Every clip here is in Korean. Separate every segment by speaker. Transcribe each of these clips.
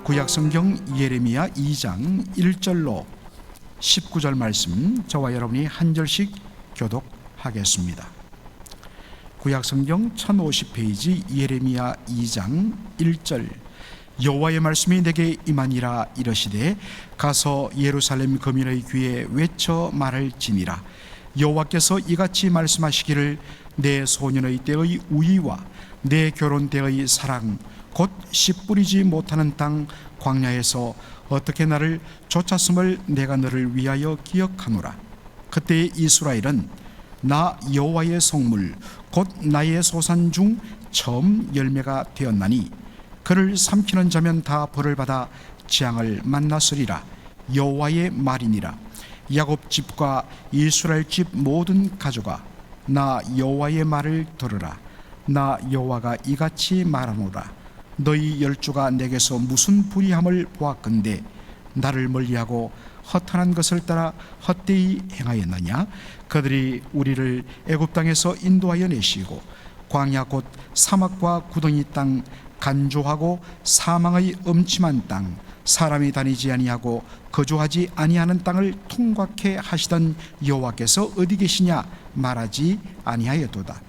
Speaker 1: 구약성경 예레미야 2장 1절로 19절 말씀, 저와 여러분이 한 절씩 교독하겠습니다. 구약성경 1050페이지 예레미야 2장 1절. 여호와의 말씀이 내게 임하니라. 이르시되 가서 예루살렘 거민의 귀에 외쳐 말할지니라. 여호와께서 이같이 말씀하시기를 내 소년의 때의 우위와 내 결혼 때의 사랑, 곧 씨 뿌리지 못하는 땅 광야에서 어떻게 나를 쫓았음을 내가 너를 위하여 기억하노라. 그때 이스라엘은 나 여호와의 성물 곧 나의 소산 중 처음 열매가 되었나니 그를 삼키는 자면 다 벌을 받아 재앙을 만났으리라. 여호와의 말이니라. 야곱 집과 이스라엘 집 모든 가족아, 나 여호와의 말을 들으라. 나 여호와가 이같이 말하노라. 너희 열조가 내게서 무슨 불의함을 보았건대 나를 멀리하고 허탄한 것을 따라 헛되이 행하였느냐? 그들이 우리를 애굽 땅에서 인도하여 내시고 광야 곧 사막과 구덩이 땅, 간조하고 사망의 음침한 땅, 사람이 다니지 아니하고 거주하지 아니하는 땅을 통과케 하시던 여호와께서 어디 계시냐 말하지 아니하였도다.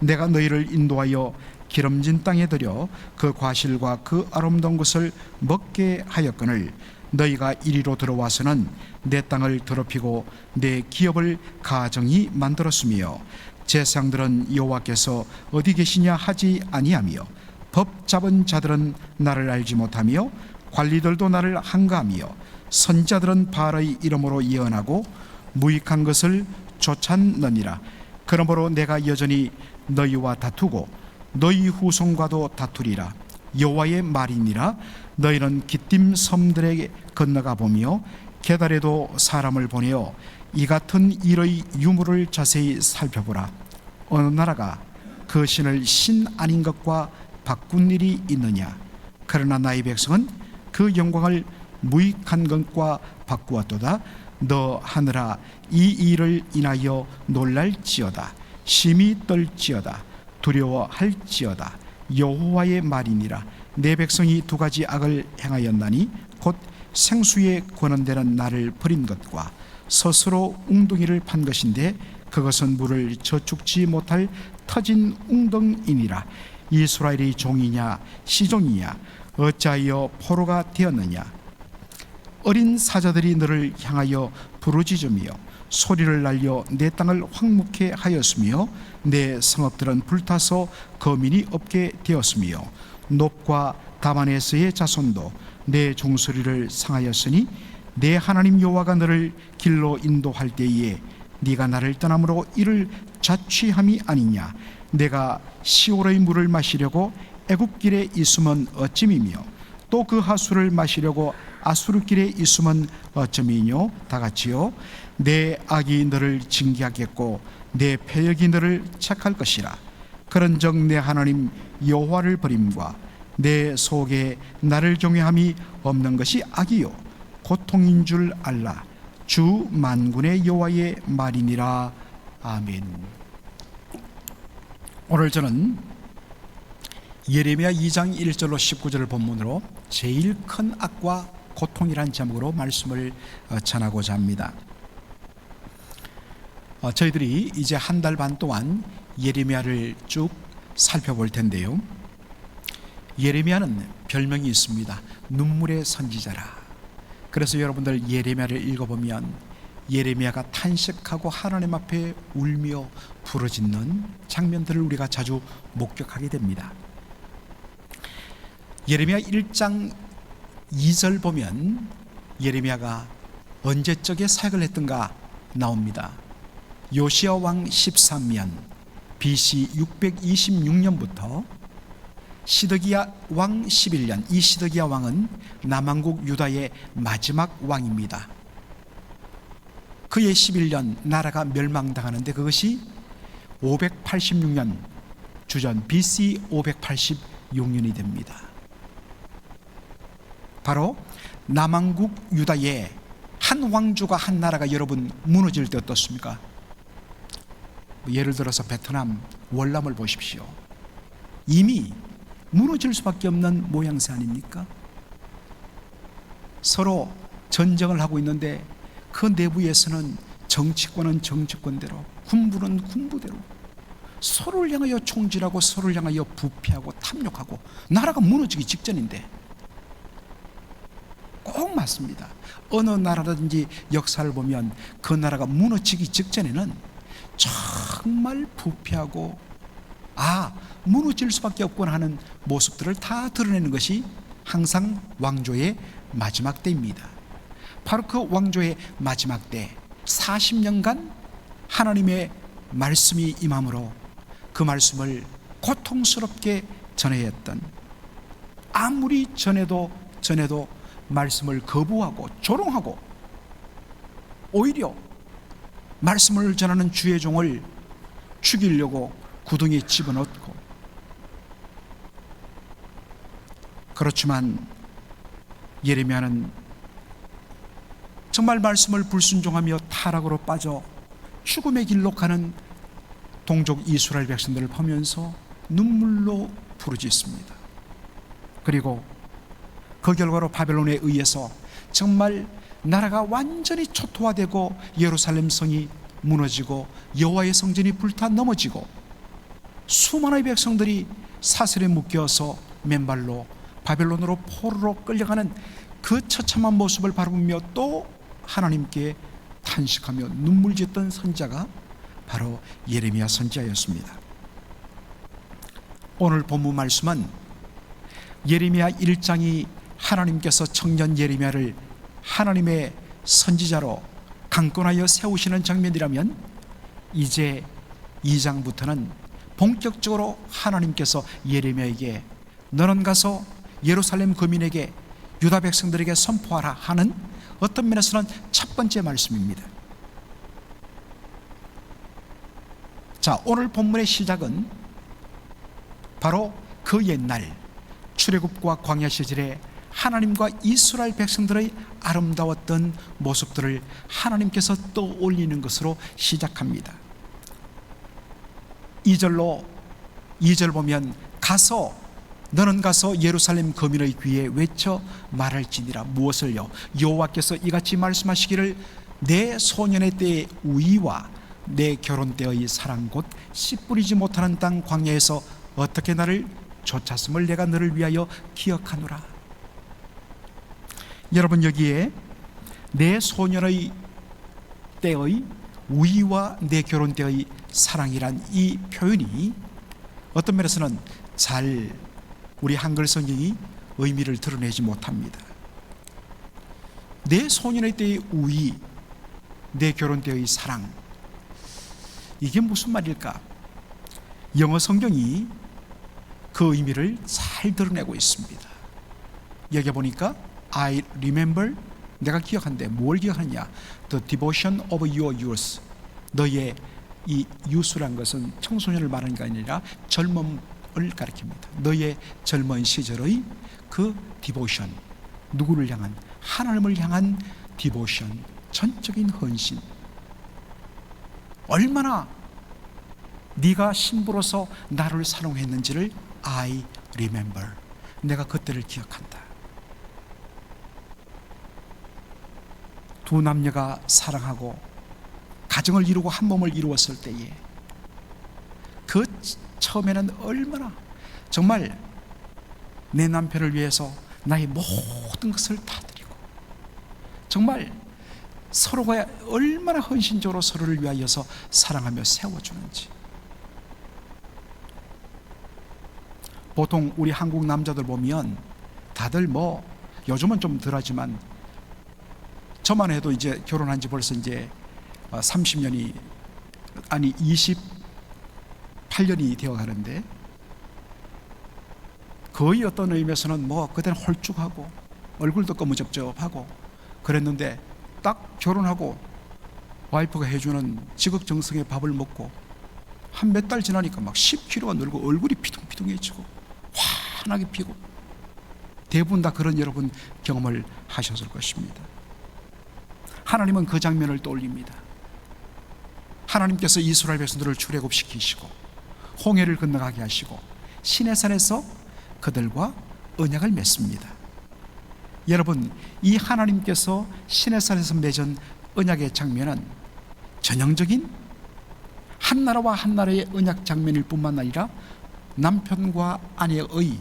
Speaker 1: 내가 너희를 인도하여 기름진 땅에 들여 그 과실과 그 아름다운 것을 먹게 하였거늘 너희가 이리로 들어와서는 내 땅을 더럽히고 내 기업을 가정히 만들었으며 제사장들은 여호와께서 어디 계시냐 하지 아니하며 법 잡은 자들은 나를 알지 못하며 관리들도 나를 한가하며 선자들은 바알의 이름으로 예언하고 무익한 것을 쫓았느니라. 그러므로 내가 여전히 너희와 다투고 너희 후손과도 다투리라. 여호와의 말이니라. 너희는 기띔 섬들에 건너가 보며 게달에도 사람을 보내어 이 같은 일의 유물을 자세히 살펴보라. 어느 나라가 그 신을 신 아닌 것과 바꾼 일이 있느냐? 그러나 나의 백성은 그 영광을 무익한 것과 바꾸었도다. 너 하늘아, 이 일을 인하여 놀랄지어다. 심히 떨지어다. 두려워할지어다. 여호와의 말이니라. 내 백성이 두 가지 악을 행하였나니 곧 생수에 권한되는 나를 버린 것과 스스로 웅덩이를 판 것인데 그것은 물을 저축지 못할 터진 웅덩이니라. 이스라엘이 종이냐 시종이냐 어찌하여 포로가 되었느냐? 어린 사자들이 너를 향하여 부르짖으며 소리를 날려 내 땅을 황무케 하였으며 내 성읍들은 불타서 거민이 없게 되었으며 놉과 다만에서의 자손도 내 종소리를 상하였으니 내 하나님 여호와가 너를 길로 인도할 때에 네가 나를 떠남으로 이를 자취함이 아니냐? 내가 시올의 물을 마시려고 애굽길에 있으면 어찌미며 또 그 하수를 마시려고 아수르길에 있으면 어찌미뇨? 다같이요. 내 악이 너를 징계하겠고 내 패역이 너를 책할 것이라. 그런즉 내 하나님 여호와를 버림과 내 속에 나를 경외함이 없는 것이 악이요 고통인 줄 알라. 주 만군의 여호와의 말이니라. 아멘. 오늘 저는 예레미야 2장 1절로 19절을 본문으로 제일 큰 악과 고통이란 제목으로 말씀을 전하고자 합니다. 저희들이 이제 한 달 반 동안 예레미야를 쭉 살펴볼 텐데요. 예레미야는 별명이 있습니다. 눈물의 선지자라. 그래서 여러분들 예레미야를 읽어보면 예레미야가 탄식하고 하나님 앞에 울며 부르짖는 장면들을 우리가 자주 목격하게 됩니다. 예레미야 1장 2절 보면 예레미야가 언제적에 사역을 했던가 나옵니다. 요시야 왕 13년 BC 626년부터 시드기야 왕 11년, 이 시드기야 왕은 남왕국 유다의 마지막 왕입니다. 그의 11년 나라가 멸망당하는데 그것이 586년 주전 BC 586년이 됩니다. 바로 남왕국 유다의 한 왕조가 한 나라가 여러분 무너질 때 어떻습니까? 예를 들어서 베트남 월남을 보십시오. 이미 무너질 수밖에 없는 모양새 아닙니까? 서로 전쟁을 하고 있는데 그 내부에서는 정치권은 정치권대로, 군부는 군부대로 서로를 향하여 총질하고 서로를 향하여 부패하고 탐욕하고 나라가 무너지기 직전인데, 꼭 맞습니다. 어느 나라든지 역사를 보면 그 나라가 무너지기 직전에는 정말 부패하고 무너질 수밖에 없구나 하는 모습들을 다 드러내는 것이 항상 왕조의 마지막 때입니다. 바로 그 왕조의 마지막 때 40년간 하나님의 말씀이 임함으로 그 말씀을 고통스럽게 전해야 했던, 아무리 전해도 말씀을 거부하고 조롱하고 오히려 말씀을 전하는 주의 종을 죽이려고 구덩이에 집어넣고, 그렇지만 예레미야는 정말 말씀을 불순종하며 타락으로 빠져 죽음의 길로 가는 동족 이스라엘 백성들을 보면서 눈물로 부르짖습니다. 그리고 그 결과로 바벨론에 의해서 정말 나라가 완전히 초토화되고 예루살렘 성이 무너지고 여호와의 성전이 불타 넘어지고 수많은 백성들이 사슬에 묶여서 맨발로 바벨론으로 포로로 끌려가는 그 처참한 모습을 바라보며 또 하나님께 탄식하며 눈물 짓던 선지자가 바로 예레미야 선지자였습니다. 오늘 본문 말씀은 예레미야 1장이 하나님께서 청년 예레미야를 하나님의 선지자로 강권하여 세우시는 장면이라면, 이제 2장부터는 본격적으로 하나님께서 예레미야에게 너는 가서 예루살렘 거민에게 유다 백성들에게 선포하라 하는 어떤 면에서는 첫 번째 말씀입니다. 자, 오늘 본문의 시작은 바로 그 옛날 출애굽과 광야 시절에 하나님과 이스라엘 백성들의 아름다웠던 모습들을 하나님께서 떠올리는 것으로 시작합니다. 2절 보면 너는 가서 예루살렘 거민의 귀에 외쳐 말할지니라. 무엇을요? 여호와께서 이같이 말씀하시기를 내 소년의 때의 우위와 내 결혼 때의 사랑 곧 씨 뿌리지 못하는 땅 광야에서 어떻게 나를 쫓았음을 내가 너를 위하여 기억하노라. 여러분, 여기에 내 소년의 때의 우위와 내 결혼 때의 사랑이란 이 표현이 어떤 면에서는 잘 우리 한글 성경이 의미를 드러내지 못합니다. 내 소년의 때의 우위, 내 결혼 때의 사랑, 이게 무슨 말일까? 영어 성경이 그 의미를 잘 드러내고 있습니다. 여기 보니까 I remember, 내가 기억한대. 뭘 기억하냐? The devotion of your youth. 너의 이 youth란 것은 청소년을 말하는 게 아니라 젊음을 가리킵니다. 너의 젊은 시절의 그 devotion, 누구를 향한? 하나님을 향한 devotion, 전적인 헌신. 얼마나 네가 신부로서 나를 사랑했는지를 I remember, 내가 그때를 기억한다. 두 남녀가 사랑하고 가정을 이루고 한 몸을 이루었을 때에 그 처음에는 얼마나 정말 내 남편을 위해서 나의 모든 것을 다 드리고 정말 서로가 얼마나 헌신적으로 서로를 위하여서 사랑하며 세워주는지. 보통 우리 한국 남자들 보면 다들 요즘은 좀 덜하지만 저만 해도 이제 결혼한 지 벌써 이제 30년이 아니 28년이 되어 가는데, 거의 어떤 의미에서는 그때는 홀쭉하고 얼굴도 거무접접하고 그랬는데 딱 결혼하고 와이프가 해주는 지극정성의 밥을 먹고 한 몇 달 지나니까 막 10kg가 늘고 얼굴이 피둥피둥해지고 환하게 피고, 대부분 다 그런 여러분 경험을 하셨을 것입니다. 하나님은 그 장면을 떠올립니다. 하나님께서 이스라엘 백성들을 출애굽시키시고 홍해를 건너가게 하시고 시내산에서 그들과 언약을 맺습니다. 여러분, 이 하나님께서 시내산에서 맺은 언약의 장면은 전형적인 한 나라와 한 나라의 언약 장면일 뿐만 아니라 남편과 아내의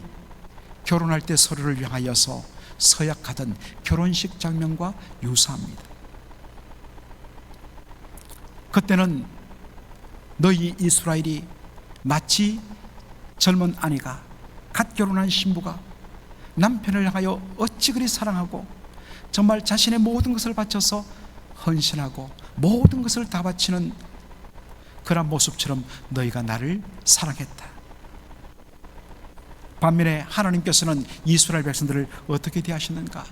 Speaker 1: 결혼할 때 서로를 향하여서 서약하던 결혼식 장면과 유사합니다. 그때는 너희 이스라엘이 마치 젊은 아내가 갓 결혼한 신부가 남편을 향하여 어찌 그리 사랑하고 정말 자신의 모든 것을 바쳐서 헌신하고 모든 것을 다 바치는 그런 모습처럼 너희가 나를 사랑했다. 반면에 하나님께서는 이스라엘 백성들을 어떻게 대하시는가?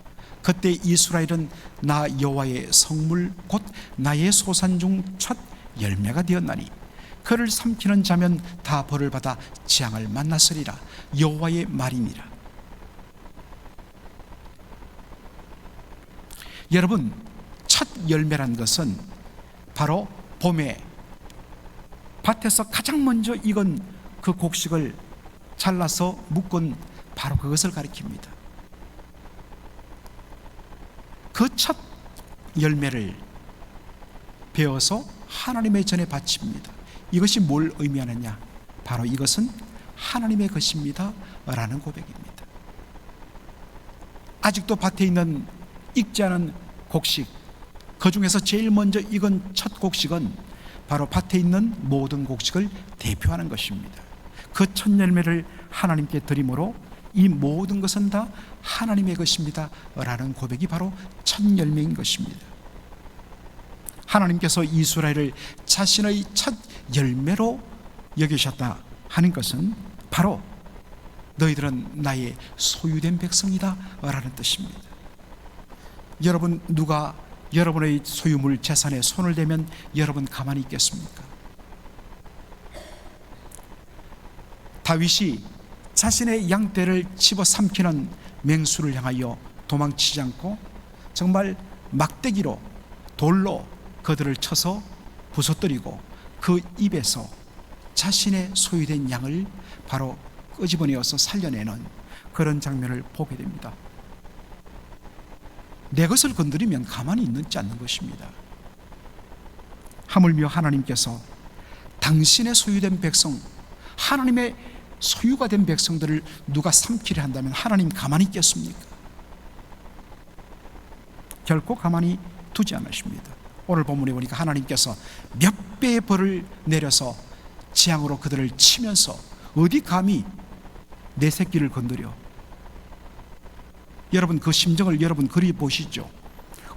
Speaker 1: 그때 이스라엘은 나 여호와의 성물 곧 나의 소산 중 첫 열매가 되었나니 그를 삼키는 자면 다 벌을 받아 재앙을 만났으리라. 여호와의 말이니라. 여러분, 첫 열매란 것은 바로 봄에 밭에서 가장 먼저 익은 그 곡식을 잘라서 묶은 바로 그것을 가리킵니다. 그 첫 열매를 베어서 하나님의 전에 바칩니다. 이것이 뭘 의미하느냐? 바로 이것은 하나님의 것입니다 라는 고백입니다. 아직도 밭에 있는 익지 않은 곡식, 그 중에서 제일 먼저 익은 첫 곡식은 바로 밭에 있는 모든 곡식을 대표하는 것입니다. 그 첫 열매를 하나님께 드림으로 이 모든 것은 다 하나님의 것입니다 라는 고백이 바로 첫 열매인 것입니다. 하나님께서 이스라엘을 자신의 첫 열매로 여기셨다 하는 것은 바로 너희들은 나의 소유된 백성이다 라는 뜻입니다. 여러분, 누가 여러분의 소유물 재산에 손을 대면 여러분 가만히 있겠습니까? 다윗이 자신의 양떼를 집어삼키는 맹수를 향하여 도망치지 않고 정말 막대기로 돌로 그들을 쳐서 부서뜨리고 그 입에서 자신의 소유된 양을 바로 끄집어내어서 살려내는 그런 장면을 보게 됩니다. 내 것을 건드리면 가만히 있지 않는 것입니다. 하물며 하나님께서 당신의 소유된 백성, 하나님의 소유가 된 백성들을 누가 삼키려 한다면 하나님 가만히 있겠습니까? 결코 가만히 두지 않으십니다. 오늘 본문에 보니까 하나님께서 몇 배의 벌을 내려서 재앙으로 그들을 치면서 어디 감히 내 새끼를 건드려? 여러분, 그 심정을 여러분 그리 보시죠.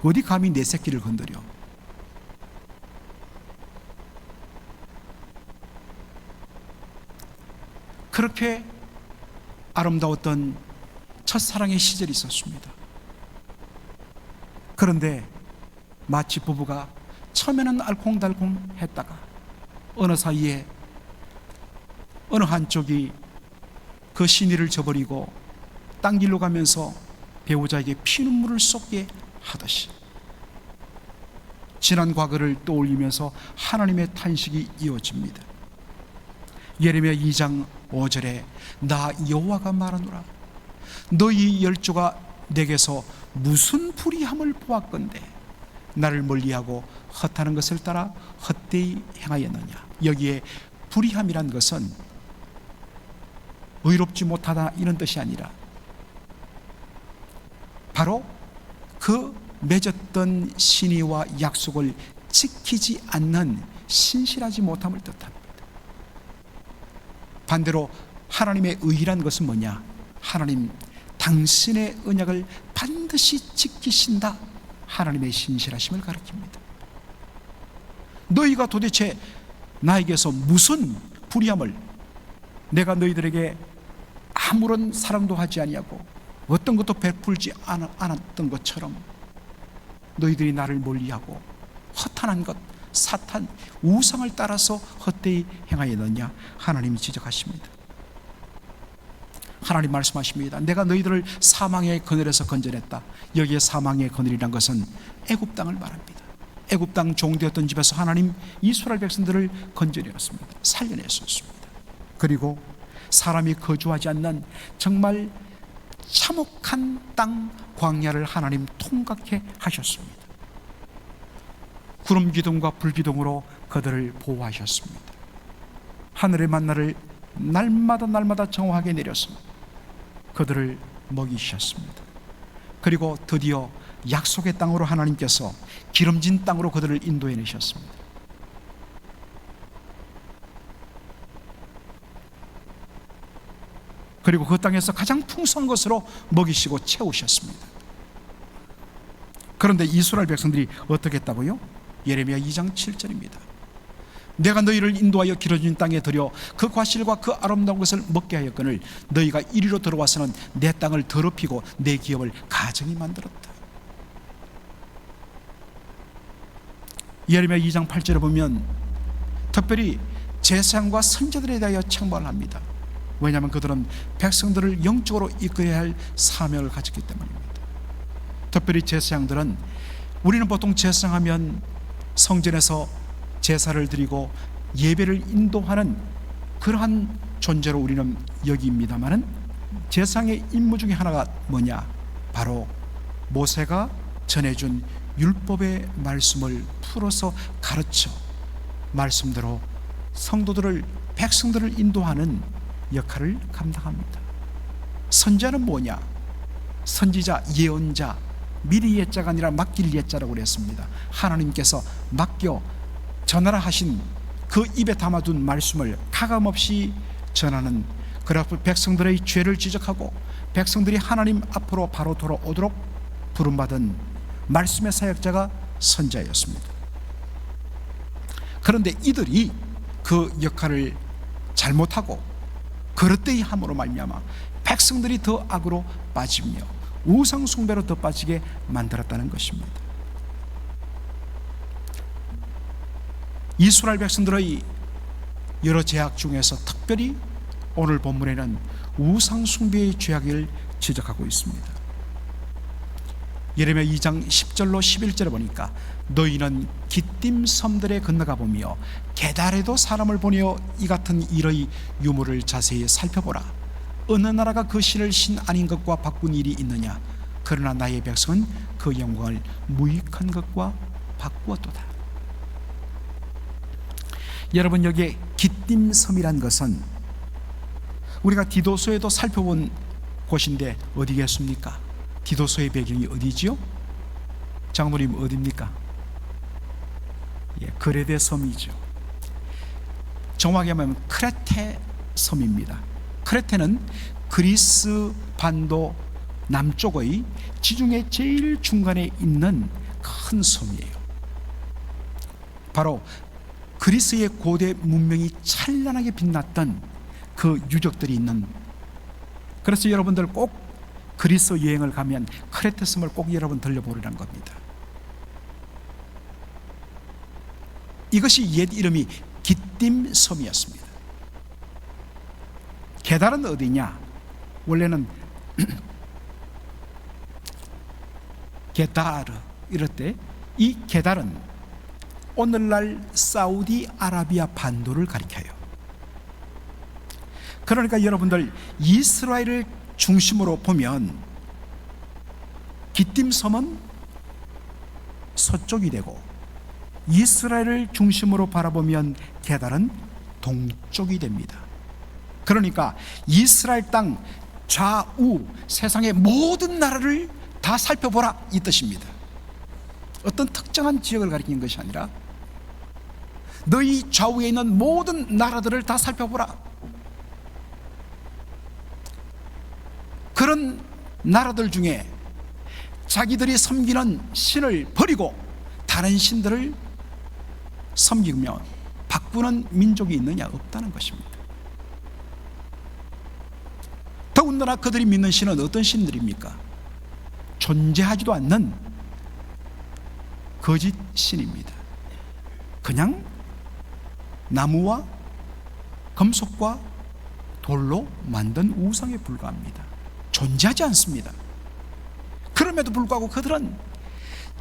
Speaker 1: 어디 감히 내 새끼를 건드려? 그렇게 아름다웠던 첫사랑의 시절이 있었습니다. 그런데 마치 부부가 처음에는 알콩달콩 했다가 어느 사이에 어느 한쪽이 그 신의를 저버리고 딴 길로 가면서 배우자에게 피눈물을 쏟게 하듯이 지난 과거를 떠올리면서 하나님의 탄식이 이어집니다. 예레미야 2장 5절에 나 여호와가 말하노라 너희 열조가 내게서 무슨 불의함을 보았건대 나를 멀리하고 헛하는 것을 따라 헛되이 행하였느냐. 여기에 불의함이란 것은 의롭지 못하다 이런 뜻이 아니라 바로 그 맺었던 신의와 약속을 지키지 않는 신실하지 못함을 뜻합니다. 반대로 하나님의 의란 것은 뭐냐? 하나님 당신의 언약을 반드시 지키신다. 하나님의 신실하심을 가리킵니다. 너희가 도대체 나에게서 무슨 불의함을, 내가 너희들에게 아무런 사랑도 하지 아니하고 어떤 것도 베풀지 않았던 것처럼 너희들이 나를 멀리하고 허탄한 것, 사탄, 우상을 따라서 헛되이 행하였느냐? 하나님이 지적하십니다. 하나님 말씀하십니다. 내가 너희들을 사망의 그늘에서 건져냈다. 여기에 사망의 그늘이란 것은 애굽 땅을 말합니다. 애굽 땅 종되었던 집에서 하나님 이스라엘 백성들을 건져내었습니다. 살려냈었습니다. 그리고 사람이 거주하지 않는 정말 참혹한 땅 광야를 하나님 통각해 하셨습니다. 구름 기둥과 불 기둥으로 그들을 보호하셨습니다. 하늘의 만나를 날마다 정확하게 내려서 그들을 먹이셨습니다. 그리고 드디어 약속의 땅으로 하나님께서 기름진 땅으로 그들을 인도해 내셨습니다. 그리고 그 땅에서 가장 풍성한 것으로 먹이시고 채우셨습니다. 그런데 이스라엘 백성들이 어떻게 했다고요? 예레미야 2장 7절입니다. 내가 너희를 인도하여 기름진 땅에 들여 그 과실과 그 아름다운 것을 먹게 하였거늘 너희가 이리로 들어와서는 내 땅을 더럽히고 내 기업을 가증히 만들었다. 예레미야 2장 8절에 보면 특별히 제사장과 선지자들에 대하여 책망을 합니다. 왜냐하면 그들은 백성들을 영적으로 이끌어야 할 사명을 가졌기 때문입니다. 특별히 제사장들은, 우리는 보통 제사장하면 성전에서 제사를 드리고 예배를 인도하는 그러한 존재로 우리는 여기입니다마는, 제사장의 임무 중에 하나가 뭐냐? 바로 모세가 전해준 율법의 말씀을 풀어서 가르쳐 말씀대로 성도들을, 백성들을 인도하는 역할을 감당합니다. 선지자는 뭐냐? 선지자, 예언자, 미리 예자가 아니라 맡길 예자라고 그랬습니다. 하나님께서 맡겨 전하라 하신 그 입에 담아둔 말씀을 가감없이 전하는, 그래서 백성들의 죄를 지적하고 백성들이 하나님 앞으로 바로 돌아오도록 부름받은 말씀의 사역자가 선지자였습니다. 그런데 이들이 그 역할을 잘못하고 그릇되이 함으로 말미암아 백성들이 더 악으로 빠지며 우상 숭배로 더 빠지게 만들었다는 것입니다. 이스라엘 백성들의 여러 죄악 중에서 특별히 오늘 본문에는 우상 숭배의 죄악을 지적하고 있습니다. 예레미야 2장 10절로 11절에 보니까 너희는 기띔 섬들에 건너가 보며 게달에도 사람을 보내어 이 같은 일의 유물을 자세히 살펴보라. 어느 나라가 그 신을 신 아닌 것과 바꾼 일이 있느냐? 그러나 나의 백성은 그 영광을 무익한 것과 바꾸었도다. 여러분, 여기에 기띔 섬이란 것은 우리가 디도서에도 살펴본 곳인데 어디겠습니까? 디도서의 배경이 어디지요? 장모님 어디입니까? 그레데 섬이죠. 정확히 말하면 크레테 섬입니다. 크레테는 그리스 반도 남쪽의 지중해 제일 중간에 있는 큰 섬이에요. 바로 그리스의 고대 문명이 찬란하게 빛났던 그 유적들이 있는, 그래서 여러분들 꼭 그리스 여행을 가면 크레테 섬을 꼭 여러분 들려보리라는 겁니다. 이것이 옛 이름이 기띔 섬이었습니다. 게달은 어디냐? 원래는 게다르 이럴 때, 이 게달은 오늘날 사우디아라비아 반도를 가리켜요. 그러니까 여러분들 이스라엘을 중심으로 보면 기띔 섬은 서쪽이 되고 이스라엘을 중심으로 바라보면 게달은 동쪽이 됩니다. 그러니까 이스라엘 땅 좌우 세상의 모든 나라를 다 살펴보라 이 뜻입니다. 어떤 특정한 지역을 가리키는 것이 아니라 너희 좌우에 있는 모든 나라들을 다 살펴보라. 그런 나라들 중에 자기들이 섬기는 신을 버리고 다른 신들을 섬기며 바꾸는 민족이 있느냐? 없다는 것입니다. 더군다나 그들이 믿는 신은 어떤 신들입니까? 존재하지도 않는 거짓 신입니다. 그냥 나무와 금속과 돌로 만든 우상에 불과합니다. 존재하지 않습니다. 그럼에도 불구하고 그들은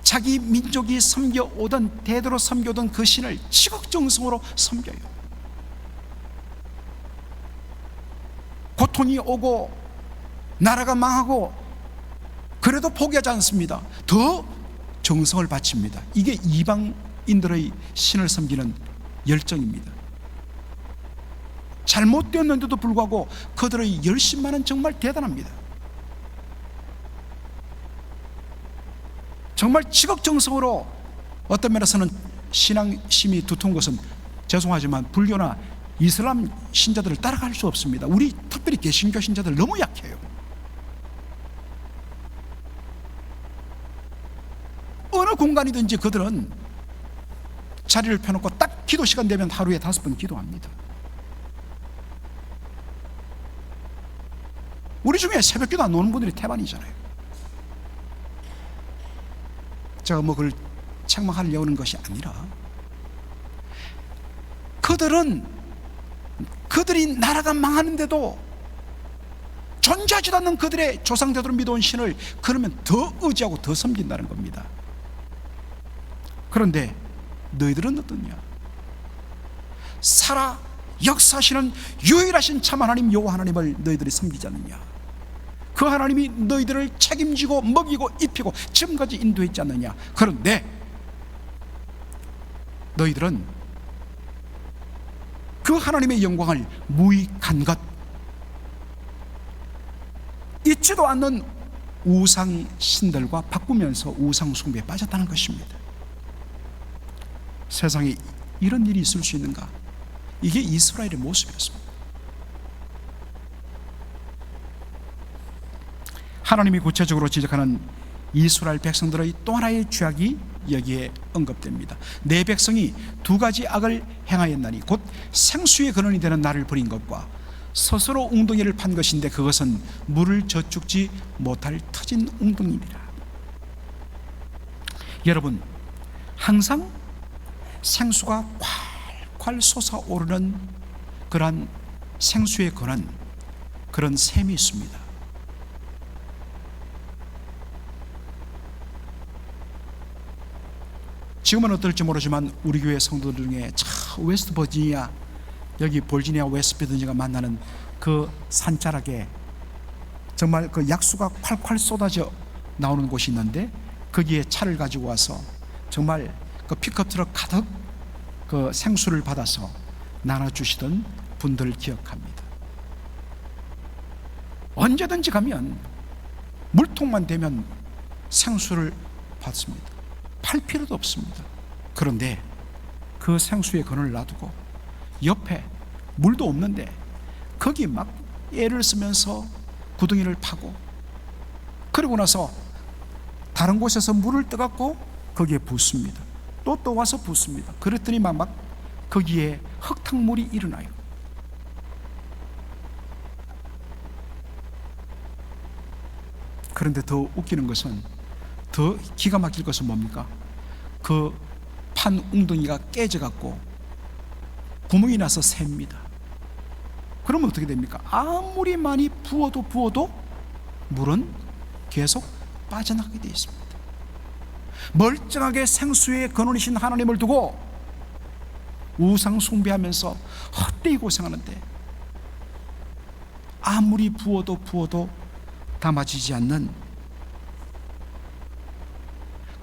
Speaker 1: 자기 민족이 섬겨오던, 대대로 섬겨오던 그 신을 지극정성으로 섬겨요. 고통이 오고 나라가 망하고 그래도 포기하지 않습니다. 더 정성을 바칩니다. 이게 이방인들의 신을 섬기는 열정입니다. 잘못되었는데도 불구하고 그들의 열심만은 정말 대단합니다. 정말 지극정성으로 어떤 면에서는 신앙심이 두터운 것은 죄송하지만 불교나 이슬람 신자들을 따라갈 수 없습니다. 우리 특별히 개신교 신자들 너무 약해요. 어느 공간이든지 그들은 자리를 펴놓고 딱 기도 시간 되면 하루에 5번 기도합니다. 우리 중에 새벽기도 안 오는 분들이 태반이잖아요. 제가 뭐 그걸 책망하려는 것이 아니라 그들이 나라가 망하는데도 존재하지도 않는 그들의 조상대로 믿어온 신을 그러면 더 의지하고 더 섬긴다는 겁니다. 그런데 너희들은 어떠냐? 살아 역사하시는 유일하신 참 하나님 여호와 하나님을 너희들이 섬기지 않느냐? 그 하나님이 너희들을 책임지고 먹이고 입히고 지금까지 인도했지 않느냐? 그런데 너희들은 그 하나님의 영광을 무익한 것, 있지도 않는 우상 신들과 바꾸면서 우상 숭배에 빠졌다는 것입니다. 세상에 이런 일이 있을 수 있는가? 이게 이스라엘의 모습이었습니다. 하나님이 구체적으로 지적하는 이스라엘 백성들의 또 하나의 죄악이 여기에 언급됩니다. 내 백성이 2가지 악을 행하였나니 곧 생수의 근원이 되는 나를 버린 것과 스스로 웅덩이를 판 것인데 그것은 물을 저축지 못할 터진 웅덩이니라. 여러분, 항상 생수가 콸콸 솟아오르는 그러한 생수에 관한 그런 셈이 있습니다. 지금은 어떨지 모르지만 우리 교회 성도들 중에 웨스트 버지니아, 여기 버지니아 웨스트 버지니아가 만나는 그 산자락에 정말 그 약수가 콸콸 쏟아져 나오는 곳이 있는데 거기에 차를 가지고 와서 정말 그 픽업 트럭 가득 그 생수를 받아서 나눠주시던 분들을 기억합니다. 언제든지 가면 물통만 대면 생수를 받습니다. 팔 필요도 없습니다. 그런데 그 생수의 근원을 놔두고 옆에 물도 없는데 거기 막 애를 쓰면서 구덩이를 파고 그러고 나서 다른 곳에서 물을 떠갖고 거기에 붓습니다. 또 와서 붓습니다. 그랬더니 막 거기에 흙탕물이 일어나요. 그런데 더 웃기는 것은, 더 기가 막힐 것은 뭡니까? 그 판 웅덩이가 깨져갖고 구멍이 나서 셉니다. 그러면 어떻게 됩니까? 아무리 많이 부어도 물은 계속 빠져나가게 되어 있습니다. 멀쩡하게 생수의 근원이신 하나님을 두고 우상 숭배하면서 헛되이 고생하는데 아무리 부어도 담아지지 않는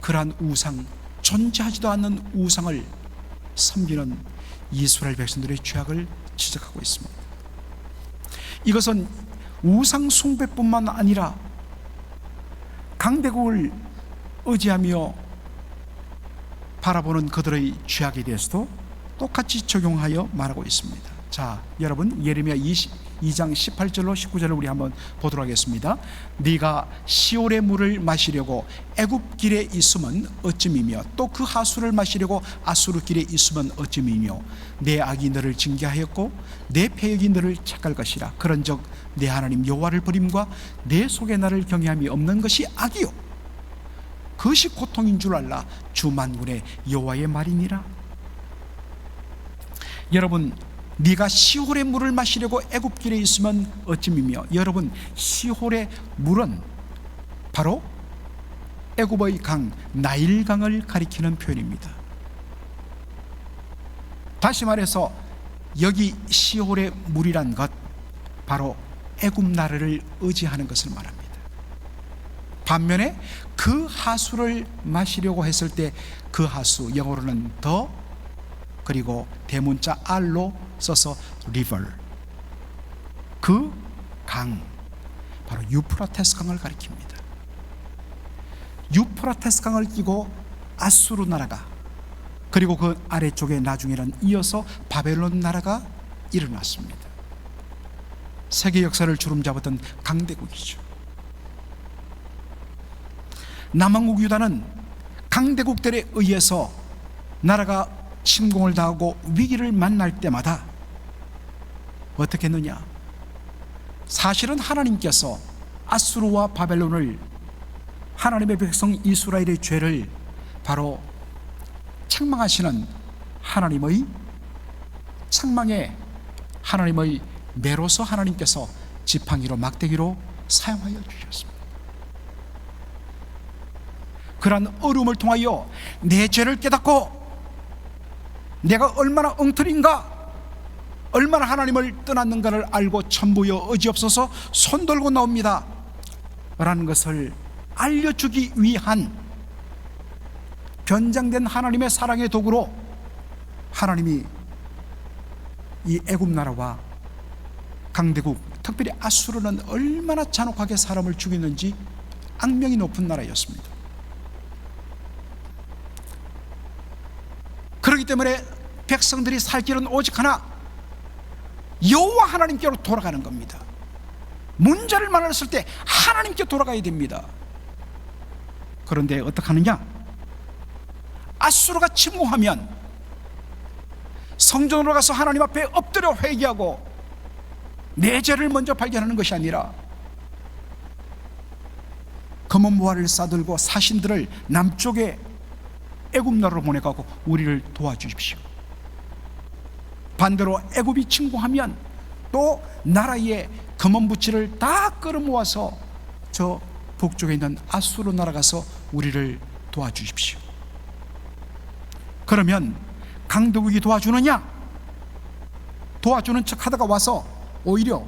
Speaker 1: 그러한 우상, 존재하지도 않는 우상을 섬기는 이스라엘 백성들의 죄악을 지적하고 있습니다. 이것은 우상 숭배뿐만 아니라 강대국을 의지하며 바라보는 그들의 죄악에 대해서도 똑같이 적용하여 말하고 있습니다. 자, 여러분, 예레미야 22장 18절로 19절을 우리 한번 보도록 하겠습니다. 네가 시올의 물을 마시려고 애굽 길에 있으면 어찌미며 또 그 하수를 마시려고 아수르 길에 있으면 어찌미며 내 악이 너를 징계하였고 내 패역이 너를 책할 것이라. 그런즉 내 하나님 여호와를 버림과 내 속에 나를 경외함이 없는 것이 악이요 그것이 고통인 줄 알라. 주 만군의 여호와의 말이니라. 여러분, 네가 시홀의 물을 마시려고 애굽 길에 있으면 어찌미며, 여러분, 시홀의 물은 바로 애굽의 강 나일강을 가리키는 표현입니다. 다시 말해서 여기 시홀의 물이란 것, 바로 애굽 나라를 의지하는 것을 말합니다. 반면에 그 하수를 마시려고 했을 때 그 하수, 영어로는 더, 그리고 대문자 R로 써서 river, 그 강, 바로 유프라테스 강을 가리킵니다. 유프라테스 강을 끼고 아수르 나라가, 그리고 그 아래쪽에 나중에는 이어서 바벨론 나라가 일어났습니다. 세계 역사를 주름잡았던 강대국이죠. 남왕국 유다는 강대국들에 의해서 나라가 침공을 당하고 위기를 만날 때마다 어떻게 했느냐? 사실은 하나님께서 아수르와 바벨론을, 하나님의 백성 이스라엘의 죄를 바로 책망하시는 하나님의 책망에 하나님의 매로서 하나님께서 지팡이로, 막대기로 사용하여 주셨습니다. 그러한 어려움을 통하여 내 죄를 깨닫고 내가 얼마나 엉터리인가, 얼마나 하나님을 떠났는가를 알고 천부여 의지없어서 손들고 나옵니다 라는 것을 알려주기 위한 변장된 하나님의 사랑의 도구로 하나님이 이 애굽 나라와 강대국, 특별히 아수르는 얼마나 잔혹하게 사람을 죽였는지 악명이 높은 나라였습니다. 그렇기 때문에 백성들이 살 길은 오직 하나, 여호와 하나님께로 돌아가는 겁니다. 문제를 만났을 때 하나님께 돌아가야 됩니다. 그런데 어떻게 하느냐? 아수르가 침공하면 성전으로 가서 하나님 앞에 엎드려 회개하고 내 죄를 먼저 발견하는 것이 아니라 검은 보화를 싸들고 사신들을 남쪽에 애굽 나라로 보내가고 우리를 도와주십시오. 반대로 애굽이 침공하면 또 나라의 검은 부치를 다 끌어모아서 저 북쪽에 있는 아수르 나라 가서 우리를 도와주십시오. 그러면 강대국이 도와주느냐? 도와주는 척 하다가 와서 오히려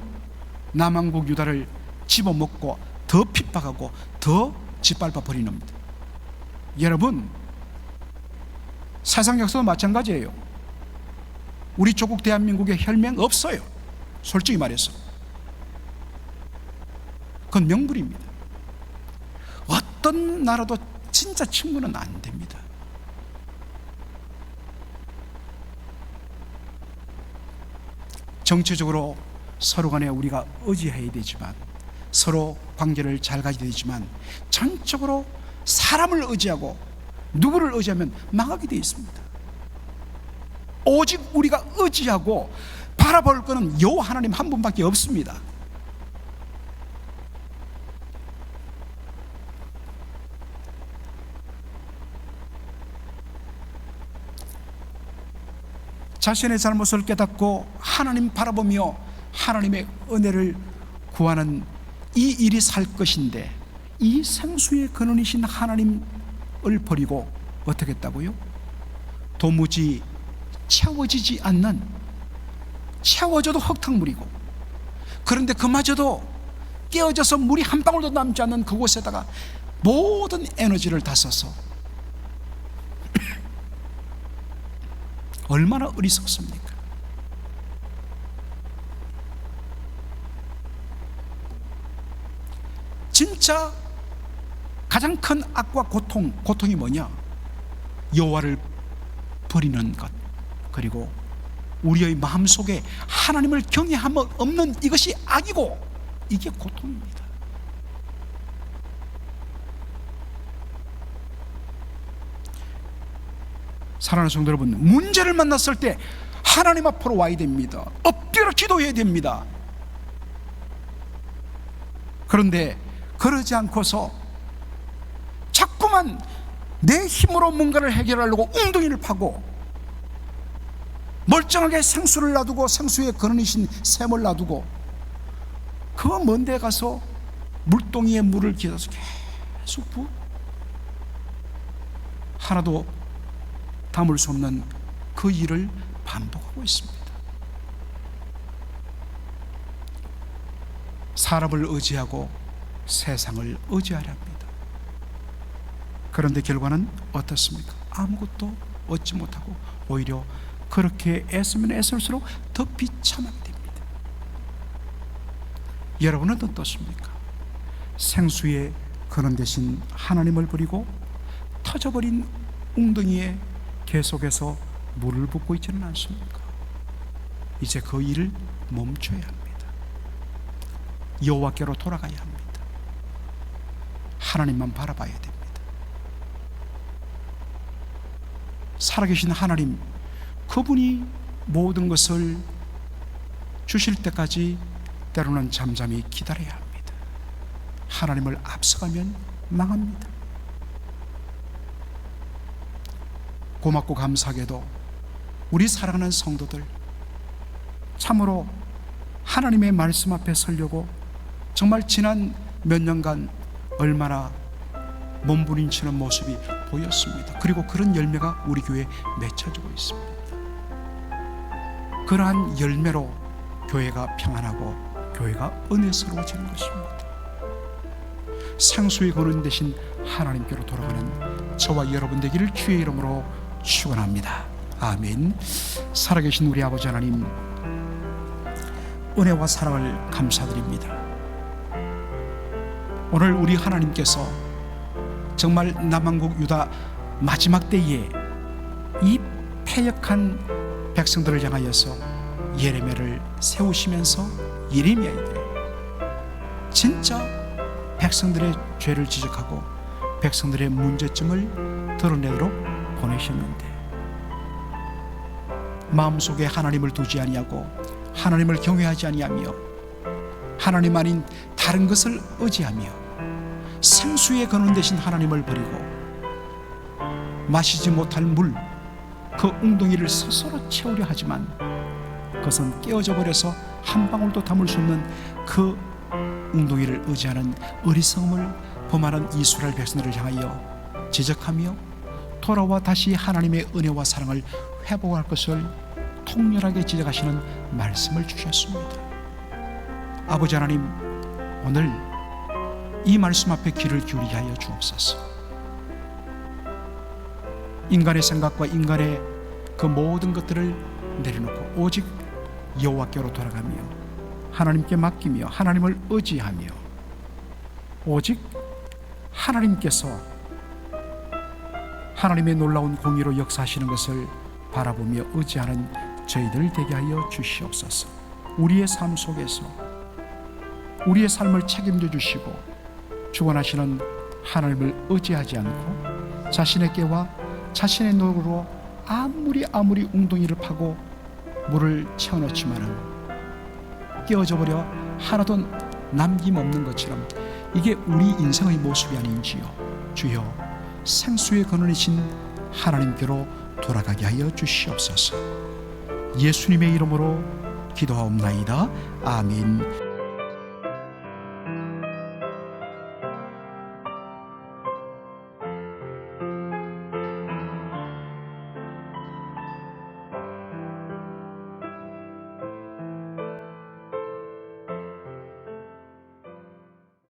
Speaker 1: 남왕국 유다를 집어먹고 더 핍박하고 더 짓밟아 버리는 겁니다. 여러분, 세상 역사도 마찬가지예요. 우리 조국 대한민국에 혈맹 없어요. 솔직히 말해서 그건 명분입니다. 어떤 나라도 진짜 친구는 안 됩니다. 정치적으로 서로 간에 우리가 의지해야 되지만, 서로 관계를 잘 가져야 되지만, 전적으로 사람을 의지하고 누구를 의지하면 망하게 되어 있습니다. 오직 우리가 의지하고 바라볼 것은 여호와 하나님 한 분밖에 없습니다. 자신의 잘못을 깨닫고 하나님 바라보며 하나님의 은혜를 구하는 이 일이 살 것인데, 이 생수의 근원이신 하나님을 버리고 어떻게 했다고요? 도무지 채워지지 않는, 채워져도 흙탕물이고, 그런데 그마저도 깨어져서 물이 한 방울도 남지 않는 그곳에다가 모든 에너지를 다 써서 얼마나 어리석습니까? 진짜 가장 큰 악과 고통이 뭐냐? 여호와를 버리는 것, 그리고 우리의 마음속에 하나님을 경외함 없는 이것이 악이고, 이게 고통입니다. 사랑하는 성도 여러분, 문제를 만났을 때 하나님 앞으로 와야 됩니다. 엎드려 기도해야 됩니다. 그런데 그러지 않고서 자꾸만 내 힘으로 뭔가를 해결하려고 웅덩이를 파고, 멀쩡하게 생수를 놔두고 생수의 근원이신 샘을 놔두고 그 먼 데 가서 물동이에 물을 기어서 계속 부어 하나도 담을 수 없는 그 일을 반복하고 있습니다. 사람을 의지하고 세상을 의지하려 합니다. 그런데 결과는 어떻습니까? 아무것도 얻지 못하고 오히려 그렇게 애쓰면 애쓸수록 더 비참하게 됩니다. 여러분은 어떻습니까? 생수의 근원 되신 하나님을 버리고 터져버린 웅덩이에 계속해서 물을 붓고 있지는 않습니까? 이제 그 일을 멈춰야 합니다. 여호와께로 돌아가야 합니다. 하나님만 바라봐야 됩니다. 살아계신 하나님, 그분이 모든 것을 주실 때까지 때로는 잠잠히 기다려야 합니다. 하나님을 앞서가면 망합니다. 고맙고 감사하게도 우리 사랑하는 성도들, 참으로 하나님의 말씀 앞에 서려고 정말 지난 몇 년간 얼마나 몸부림치는 모습이 보였습니다. 그리고 그런 열매가 우리 교회에 맺혀지고 있습니다. 그러한 열매로 교회가 평안하고 교회가 은혜스러워지는 것입니다. 생수의 근원 되신 하나님께로 돌아가는 저와 여러분 되기를 주의 이름으로 축원합니다. 아멘. 살아계신 우리 아버지 하나님, 은혜와 사랑을 감사드립니다. 오늘 우리 하나님께서 정말 남한국 유다 마지막 때에 이 패역한 백성들을 향하여서 예레미야를 세우시면서 예레미야에게 진짜 백성들의 죄를 지적하고 백성들의 문제점을 드러내도록 보내셨는데, 마음속에 하나님을 두지 아니하고 하나님을 경외하지 아니하며 하나님 아닌 다른 것을 의지하며 생수의 근원 되신 하나님을 버리고 마시지 못할 물, 그 웅덩이를 스스로 채우려 하지만 그것은 깨어져 버려서 한 방울도 담을 수 없는 그 웅덩이를 의지하는 어리석음을 범하는 이스라엘 백성들을 향하여 지적하며 돌아와 다시 하나님의 은혜와 사랑을 회복할 것을 통렬하게 지적하시는 말씀을 주셨습니다. 아버지 하나님, 오늘 이 말씀 앞에 귀를 기울이게 하여 주옵소서. 인간의 생각과 인간의 그 모든 것들을 내려놓고 오직 여호와께로 돌아가며 하나님께 맡기며 하나님을 의지하며 오직 하나님께서 하나님의 놀라운 공의로 역사하시는 것을 바라보며 의지하는 저희들 되게 하여 주시옵소서. 우리의 삶 속에서 우리의 삶을 책임져 주시고 주관하시는 하나님을 의지하지 않고 자신의 깨와 자신의 노력으로 아무리 웅덩이를 파고 물을 채워넣지만은 깨어져 버려 하나도 남김없는 것처럼 이게 우리 인생의 모습이 아닌지요. 주여, 생수의 근원이신 하나님께로 돌아가게 하여 주시옵소서. 예수님의 이름으로 기도하옵나이다. 아멘.